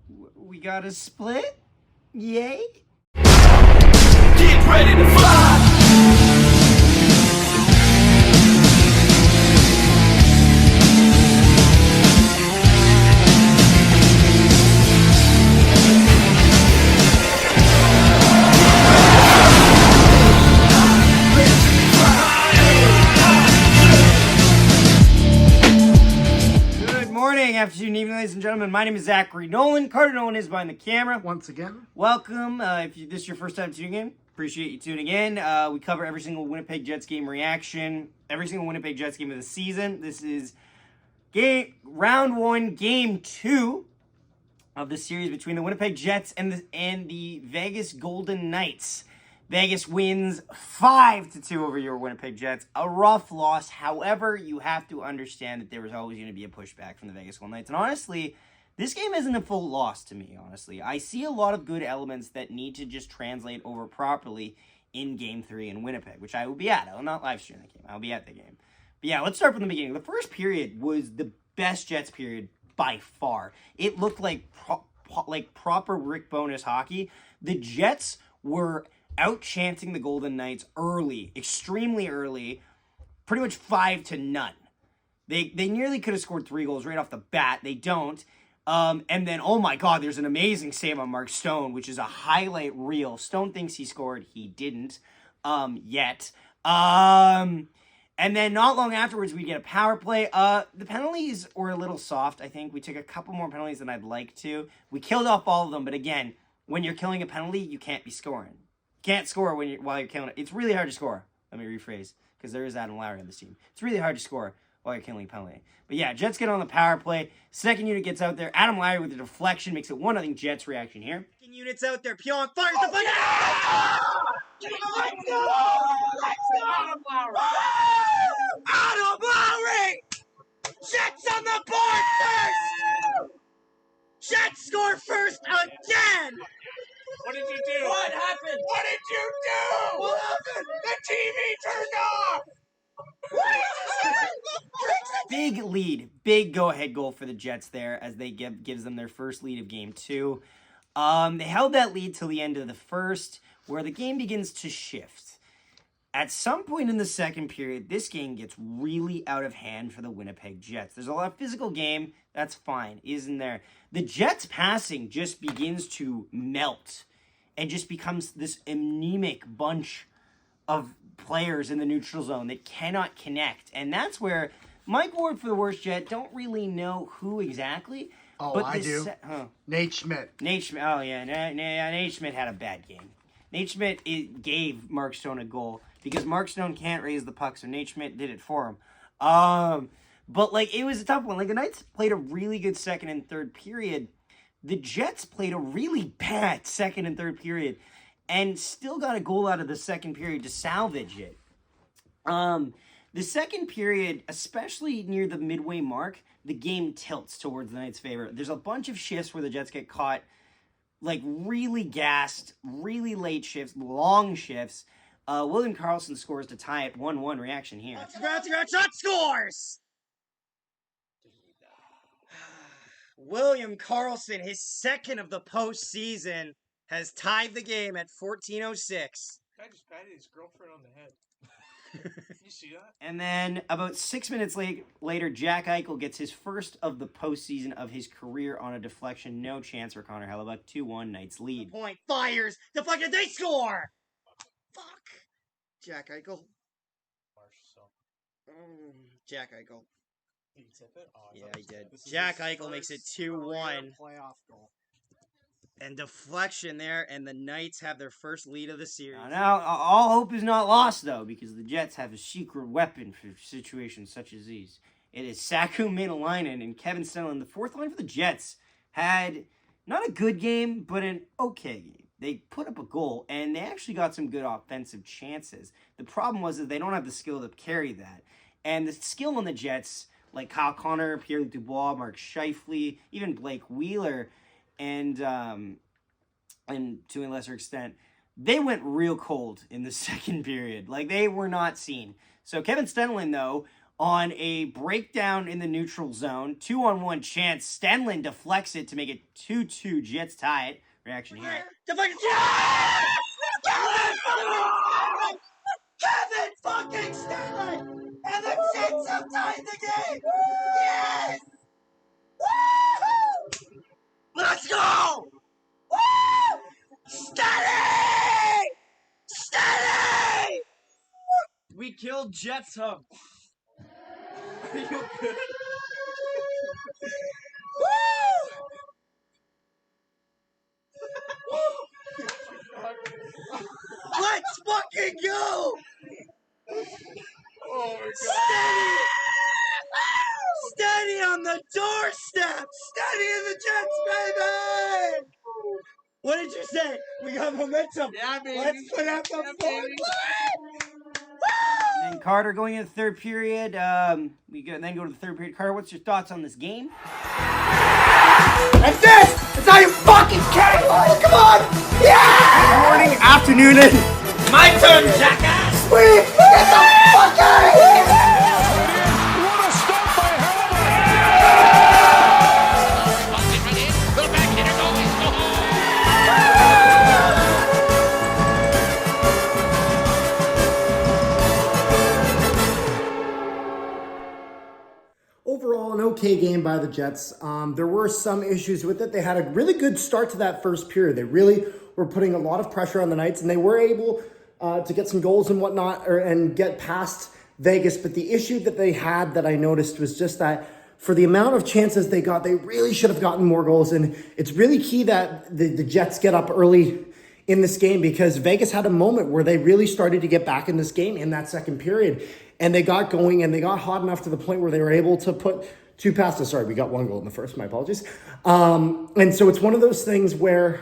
We got a split? Yay? Get ready to fly! Afternoon, evening, ladies and gentlemen. My name is Zachary Nolan. Carter Nolan is behind the camera. Once again, welcome. If this is your first time tuning in, appreciate you tuning in. We cover every single Winnipeg Jets game reaction, every single Winnipeg Jets game of the season. This is round one, game 2 of the series between the Winnipeg Jets and the Vegas Golden Knights. Vegas wins 5-2 over your Winnipeg Jets. A rough loss. However, you have to understand that there was always going to be a pushback from the Vegas Golden Knights. And honestly, this game isn't a full loss to me, honestly. I see a lot of good elements that need to just translate over properly in Game 3 in Winnipeg, which I will be at. I will not live stream the game. I'll be at the game. But yeah, let's start from the beginning. The first period was the best Jets period by far. It looked like proper Rick Bowness hockey. The Jets were out-chanting the Golden Knights early, extremely early, pretty much 5-0. They nearly could have scored 3 goals right off the bat. They don't. And then, oh my God, there's an amazing save on Mark Stone, which is a highlight reel. Stone thinks he scored. He didn't yet. And then not long afterwards, we get a power play. The penalties were a little soft, I think. We took a couple more penalties than I'd like to. We killed off all of them, but again, when you're killing a penalty, you can't be scoring. Can't score while you're killing it. It's really hard to score. Let me rephrase, because there is Adam Lowry on this team. It's really hard to score while you're killing a penalty. But yeah, Jets get on the power play. Second unit gets out there. Adam Lowry with a deflection makes it 1-0 Jets reaction here. Second unit's out there. Pionk fires the fire. Let's go! Adam Lowry! Adam Lowry! Jets on the board first! Jets score first again! What did you do? What happened? What did you do? What happened? The TV turned off! Big lead. Big go-ahead goal for the Jets there as they gives them their first lead of game 2. They held that lead till the end of the first, where the game begins to shift. At some point in the second period, this game gets really out of hand for the Winnipeg Jets. There's a lot of physical game. That's fine, isn't there? The Jets' passing just begins to melt and just becomes this anemic bunch of players in the neutral zone that cannot connect. And that's where Mike Ward for the worst Jet, don't really know who exactly. Oh, but I do. Nate Schmidt. Nate Schmidt. Oh, yeah. Nate Schmidt had a bad game. Nate Schmidt gave Mark Stone a goal because Mark Stone can't raise the puck, so Nate Schmidt did it for him. But, it was a tough one. The Knights played a really good second and third period. The Jets played a really bad second and third period and still got a goal out of the second period to salvage it. The second period, especially near the midway mark, the game tilts towards the Knights' favor. There's a bunch of shifts where the Jets get caught, really gassed, really late shifts, long shifts. William Karlsson scores to tie it 1-1 reaction here. Shot scores! William Karlsson, his second of the postseason, has tied the game at 14:06. Guy just patted his girlfriend on the head. You see that? And then about 6 minutes later, Jack Eichel gets his first of the postseason of his career on a deflection. No chance for Connor Hellebuck. 2-1 Knights lead. Point fires, deflected, they score! Fuck. Jack Eichel. Jack Eichel. Did he tip it? Oh, yeah, he did. Jack Eichel makes it 2-1. Playoff goal. And deflection there, and the Knights have their first lead of the series. Now, all hope is not lost, though, because the Jets have a secret weapon for situations such as these. It is Saku Maenalainen and Kevin Stanley. The fourth line for the Jets had not a good game, but an okay game. They put up a goal, and they actually got some good offensive chances. The problem was that they don't have the skill to carry that. And the skill on the Jets, like Kyle Connor, Pierre Dubois, Mark Scheifele, even Blake Wheeler, and to a lesser extent, they went real cold in the second period. They were not seen. So Kevin Stenlin, though, On a breakdown in the neutral zone, 2-on-1 chance, Stanley deflects it to make it 2-2. Jets tie it. Reaction here. Deflection. Kevin fucking Stanley! And the Jets have tied the game! Yes! Woo! Let's go! Woo! Steady! Steady! We killed JetsHub. Are you good? Woo! Let's fucking go! Oh my Steady! Steady on the doorstep! Steady in the Jets, baby! What did you say? We got momentum. Yeah, baby. Let's put up the Yeah, forward baby. line! And then Carter going into the third period. Then go to the third period. Carter, what's your thoughts on this game? And this is how you fucking kidding me! Come on! Yeah! Morning, afternoon, and My turn, jackass! Sweet! Get the fuck out of here! What a stop by Little back hitter Overall, an okay game by the Jets. There were some issues with it. They had a really good start to that first period. They really were putting a lot of pressure on the Knights, and they were able to get some goals and whatnot, and get past Vegas. But the issue that they had that I noticed was just that for the amount of chances they got, they really should have gotten more goals. And it's really key that the Jets get up early in this game, because Vegas had a moment where they really started to get back in this game in that second period. And they got going, and they got hot enough to the point where they were able to put two passes. Sorry, we got one goal in the first. My apologies. And so it's one of those things where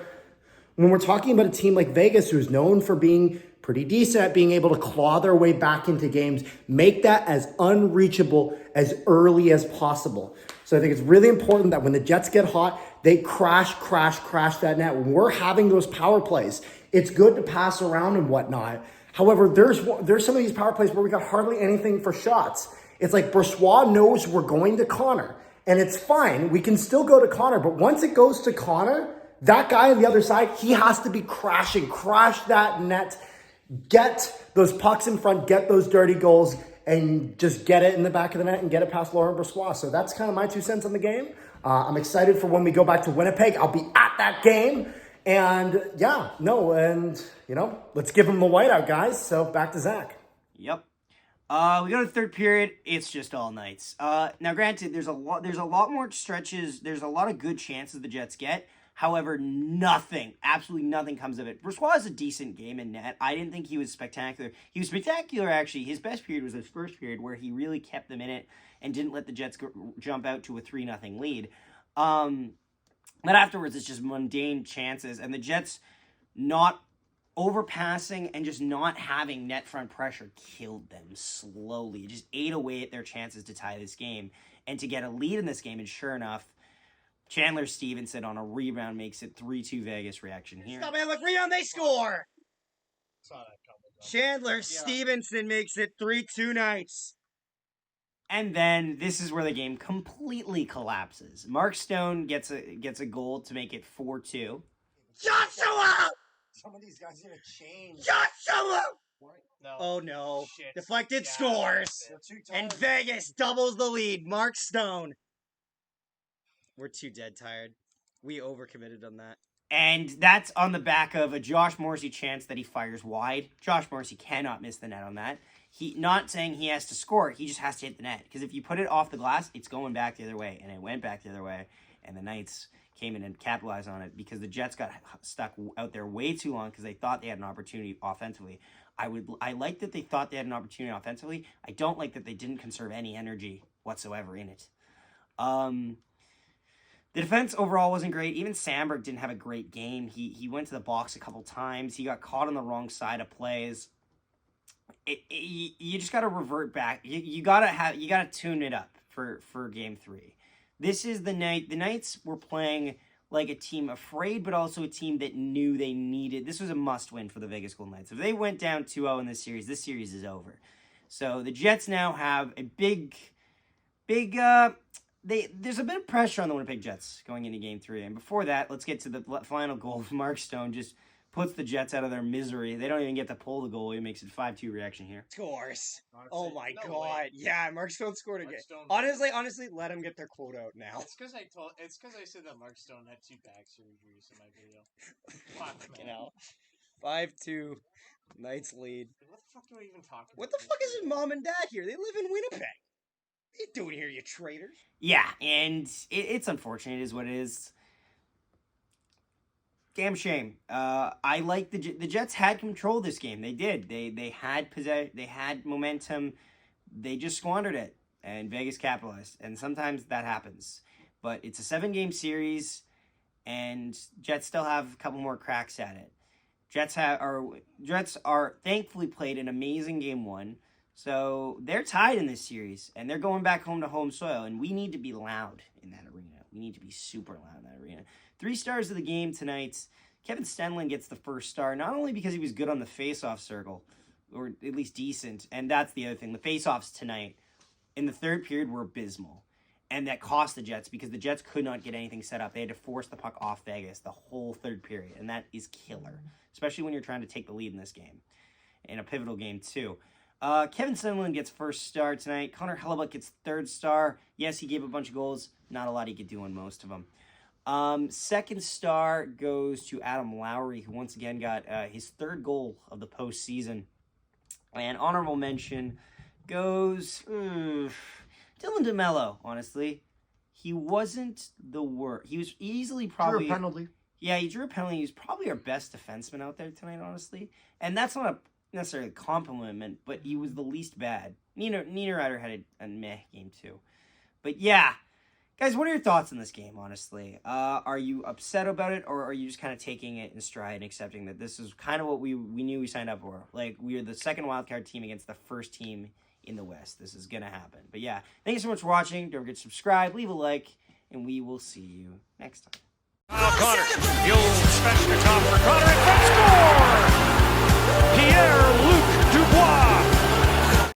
when we're talking about a team like Vegas, who's known for being pretty decent at being able to claw their way back into games, make that as unreachable as early as possible. So I think it's really important that when the Jets get hot, they crash that net. When we're having those power plays, it's good to pass around and whatnot. However, there's some of these power plays where we got hardly anything for shots. It's like Brossoit knows we're going to Connor, and it's fine. We can still go to Connor, but once it goes to Connor, that guy on the other side, he has to be crashing, crash that net, get those pucks in front, get those dirty goals, and just get it in the back of the net and get it past Laurent Brossoit. So that's kind of my 2 cents on the game. I'm excited for when we go back to Winnipeg. I'll be at that game. And let's give them the whiteout, guys. So back to Zach. Yep. We go to the third period. It's just all Knights. Now, granted, there's a lot more stretches. There's a lot of good chances the Jets get. However, absolutely nothing comes of it. Brossoit has a decent game in net. I didn't think he was spectacular. He was spectacular, actually. His best period was his first period, where he really kept them in it and didn't let the Jets jump out to a 3-0 lead. But afterwards, it's just mundane chances, and the Jets not overpassing and just not having net front pressure killed them slowly. It just ate away at their chances to tie this game and to get a lead in this game. And sure enough, Chandler Stevenson on a rebound makes it 3-2 Vegas. Reaction here. Stop it, look, rebound, they score! Saw that coming. Chandler Stevenson makes it 3-2 Knights. And then this is where the game completely collapses. Mark Stone gets a goal to make it 4-2. Joshua! Some of these guys are going to change. Joshua! No. Oh no. Shit. Deflected Yeah. scores. And Vegas doubles the lead. Mark Stone. We're too dead tired. We overcommitted on that. And that's on the back of a Josh Morrissey chance that he fires wide. Josh Morrissey cannot miss the net on that. He not saying he has to score, he just has to hit the net. Because if you put it off the glass, it's going back the other way. And it went back the other way. And the Knights came in and capitalized on it because the Jets got stuck out there way too long because they thought they had an opportunity offensively. I like that they thought they had an opportunity offensively. I don't like that they didn't conserve any energy whatsoever in it. The defense overall wasn't great. Even Sandberg didn't have a great game. He went to the box a couple times. He got caught on the wrong side of plays. You just got to revert back. You gotta tune it up for game 3. This is the night. The Knights were playing like a team afraid, but also a team that knew they needed. This was a must-win for the Vegas Golden Knights. If they went down 2-0 in this series is over. So the Jets now have a big, there's a bit of pressure on the Winnipeg Jets going into Game 3. And before that, let's get to the final goal. Mark Stone just puts the Jets out of their misery. They don't even get to pull the goal. He makes it 5-2 reaction here. Scores. Honestly, Oh my no god. way. Yeah, Mark Stone scored again. Mark Stone- Honestly, let him get their quote out now. It's because I said that Mark Stone had 2 back surgeries in my video. Fuck, Fucking man. hell. 5-2. Knights lead. What the fuck do I even talk about? What the fuck is his mom and dad here? They live in Winnipeg. What are you doing here, you traitors? Yeah, and it's unfortunate. It is what it is. Damn shame. I like the Jets had control of this game. They did. They had They had momentum. They just squandered it, and Vegas capitalized. And sometimes that happens. But it's a 7-game series, and Jets still have a couple more cracks at it. Jets are thankfully played an amazing Game 1. So they're tied in this series, and they're going back home to home soil, and we need to be loud in that arena. We need to be super loud in that arena. 3 stars of the game tonight. Kevin Stanley gets the first star, not only because he was good on the face-off circle, or at least decent, and that's the other thing. The face-offs tonight in the third period were abysmal, and that cost the Jets because the Jets could not get anything set up. They had to force the puck off Vegas the whole third period, and that is killer, especially when you're trying to take the lead in this game, in a pivotal game too. Kevin Stanley gets first star tonight. Connor Hellebuyck gets third star. Yes, he gave a bunch of goals. Not a lot he could do on most of them. Second star goes to Adam Lowry, who once again got his third goal of the postseason. And honorable mention goes Dylan DeMello, honestly. He wasn't the worst. He was easily probably... Drew a penalty. Yeah, he drew a penalty. He was probably our best defenseman out there tonight, honestly. And that's not a necessarily a compliment, but he was the least bad. Niederreiter had a meh game too. But yeah, guys, what are your thoughts on this game, honestly? Are you upset about it, or are you just kind of taking it in stride and accepting that this is kind of what we knew we signed up for? Like, we are the second wildcard team against the first team in the West. This is going to happen. But yeah, thank you so much for watching. Don't forget to subscribe, leave a like, and we will see you next time. O'Connor, the old specialist